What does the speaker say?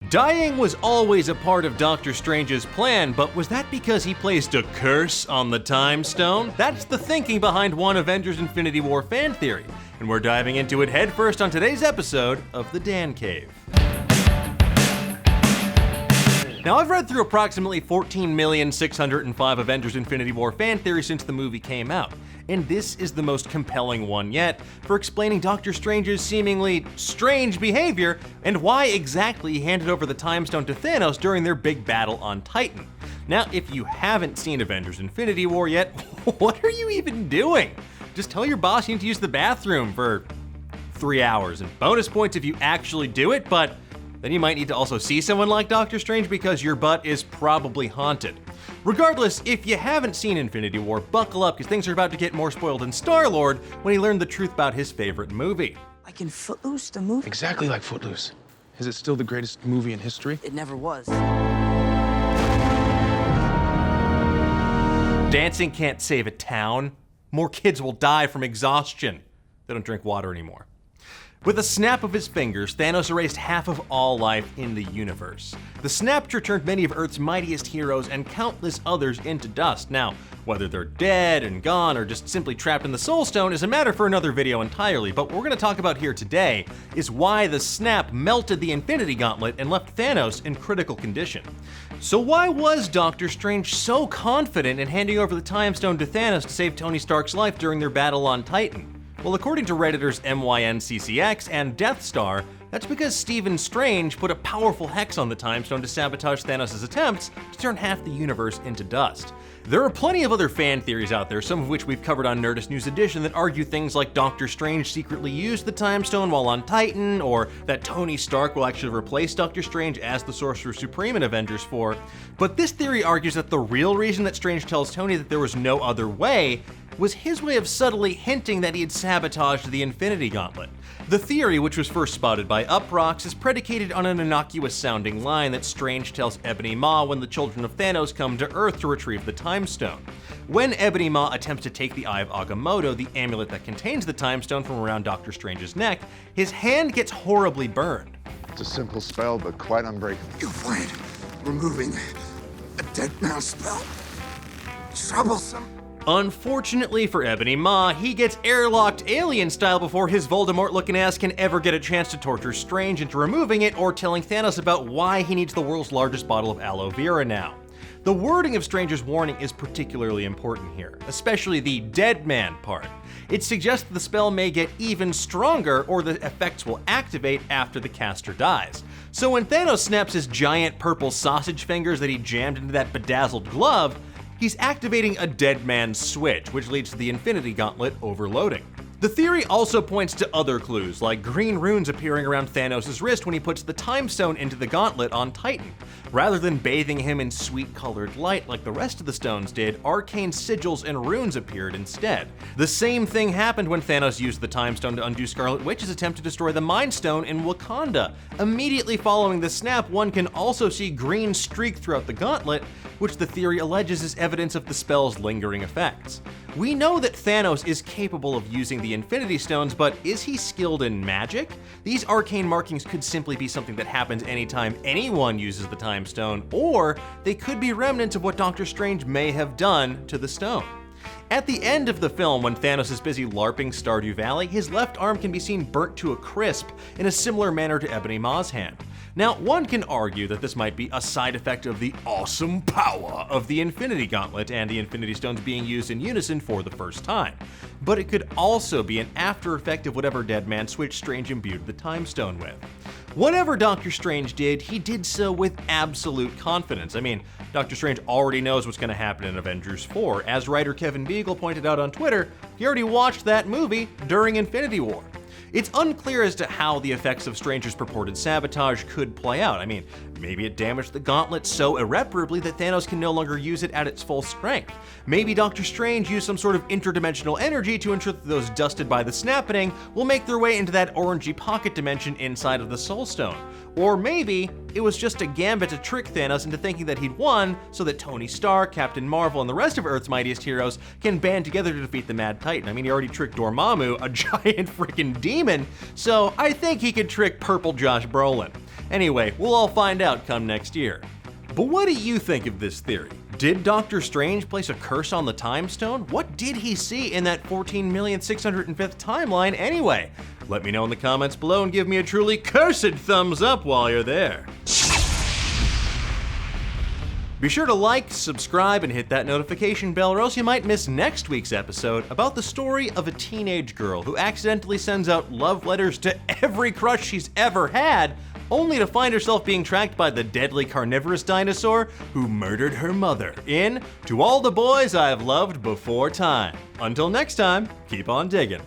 Dying was always a part of Doctor Strange's plan, but was that because he placed a curse on the Time Stone? That's the thinking behind one Avengers Infinity War fan theory, and we're diving into it headfirst on today's episode of The Dan Cave. Now, I've read through approximately 14,605 Avengers Infinity War fan theories since the movie came out, and this is the most compelling one yet for explaining Doctor Strange's seemingly strange behavior and why exactly he handed over the Time Stone to Thanos during their big battle on Titan. Now, if you haven't seen Avengers Infinity War yet, what are you even doing? Just tell your boss you need to use the bathroom for 3 hours, and bonus points if you actually do it, but then you might need to also see someone like Doctor Strange because your butt is probably haunted. Regardless, if you haven't seen Infinity War, buckle up because things are about to get more spoiled than Star-Lord when he learned the truth about his favorite movie. Like in Footloose, the movie? Exactly like Footloose. Is it still the greatest movie in history? It never was. Dancing can't save a town. More kids will die from exhaustion. They don't drink water anymore. With a snap of his fingers, Thanos erased half of all life in the universe. The snapture turned many of Earth's mightiest heroes and countless others into dust. Now, whether they're dead and gone or just simply trapped in the Soul Stone is a matter for another video entirely, but what we're going to talk about here today is why the snap melted the Infinity Gauntlet and left Thanos in critical condition. So why was Doctor Strange so confident in handing over the Time Stone to Thanos to save Tony Stark's life during their battle on Titan? Well, according to Redditors MYNCCX and Death Star, that's because Stephen Strange put a powerful hex on the Time Stone to sabotage Thanos' attempts to turn half the universe into dust. There are plenty of other fan theories out there, some of which we've covered on Nerdist News Edition, that argue things like Doctor Strange secretly used the Time Stone while on Titan, or that Tony Stark will actually replace Doctor Strange as the Sorcerer Supreme in Avengers 4. But this theory argues that the real reason that Strange tells Tony that there was no other way was his way of subtly hinting that he had sabotaged the Infinity Gauntlet. The theory, which was first spotted by Uproxx, is predicated on an innocuous-sounding line that Strange tells Ebony Maw when the children of Thanos come to Earth to retrieve the Time Stone. When Ebony Maw attempts to take the Eye of Agamotto, the amulet that contains the Time Stone, from around Doctor Strange's neck, his hand gets horribly burned. It's a simple spell, but quite unbreakable. You'll find removing a dead mouse spell troublesome. Unfortunately for Ebony Maw, he gets airlocked alien style before his Voldemort-looking ass can ever get a chance to torture Strange into removing it or telling Thanos about why he needs the world's largest bottle of aloe vera now. The wording of Strange's warning is particularly important here, especially the dead man part. It suggests that the spell may get even stronger or the effects will activate after the caster dies. So when Thanos snaps his giant purple sausage fingers that he jammed into that bedazzled glove, he's activating a dead man's switch, which leads to the Infinity Gauntlet overloading. The theory also points to other clues, like green runes appearing around Thanos' wrist when he puts the Time Stone into the gauntlet on Titan. Rather than bathing him in sweet-colored light like the rest of the stones did, arcane sigils and runes appeared instead. The same thing happened when Thanos used the Time Stone to undo Scarlet Witch's attempt to destroy the Mind Stone in Wakanda. Immediately following the snap, one can also see green streak throughout the gauntlet, which the theory alleges is evidence of the spell's lingering effects. We know that Thanos is capable of using the Infinity Stones, but is he skilled in magic? These arcane markings could simply be something that happens anytime anyone uses the Time Stone, or they could be remnants of what Doctor Strange may have done to the stone. At the end of the film, when Thanos is busy LARPing Stardew Valley, his left arm can be seen burnt to a crisp in a similar manner to Ebony Maw's hand. Now, one can argue that this might be a side effect of the awesome power of the Infinity Gauntlet and the Infinity Stones being used in unison for the first time. But it could also be an after effect of whatever dead man switch Strange imbued the Time Stone with. Whatever Doctor Strange did, he did so with absolute confidence. I mean, Doctor Strange already knows what's going to happen in Avengers 4. As writer Kevin Beagle pointed out on Twitter, he already watched that movie during Infinity War. It's unclear as to how the effects of Strange's purported sabotage could play out. I mean, maybe it damaged the gauntlet so irreparably that Thanos can no longer use it at its full strength. Maybe Doctor Strange used some sort of interdimensional energy to ensure that those dusted by the snapping will make their way into that orangey pocket dimension inside of the Soul Stone. Or maybe it was just a gambit to trick Thanos into thinking that he'd won so that Tony Stark, Captain Marvel, and the rest of Earth's mightiest heroes can band together to defeat the Mad Titan. I mean, he already tricked Dormammu, a giant freaking demon, so I think he could trick Purple Josh Brolin. Anyway, we'll all find out come next year. But what do you think of this theory? Did Doctor Strange place a curse on the Time Stone? What did he see in that 14,605th timeline anyway? Let me know in the comments below and give me a truly cursed thumbs up while you're there. Be sure to like, subscribe, and hit that notification bell, or else you might miss next week's episode about the story of a teenage girl who accidentally sends out love letters to every crush she's ever had, only to find herself being tracked by the deadly carnivorous dinosaur who murdered her mother in To All the Boys I've Loved Before Time. Until next time, keep on digging.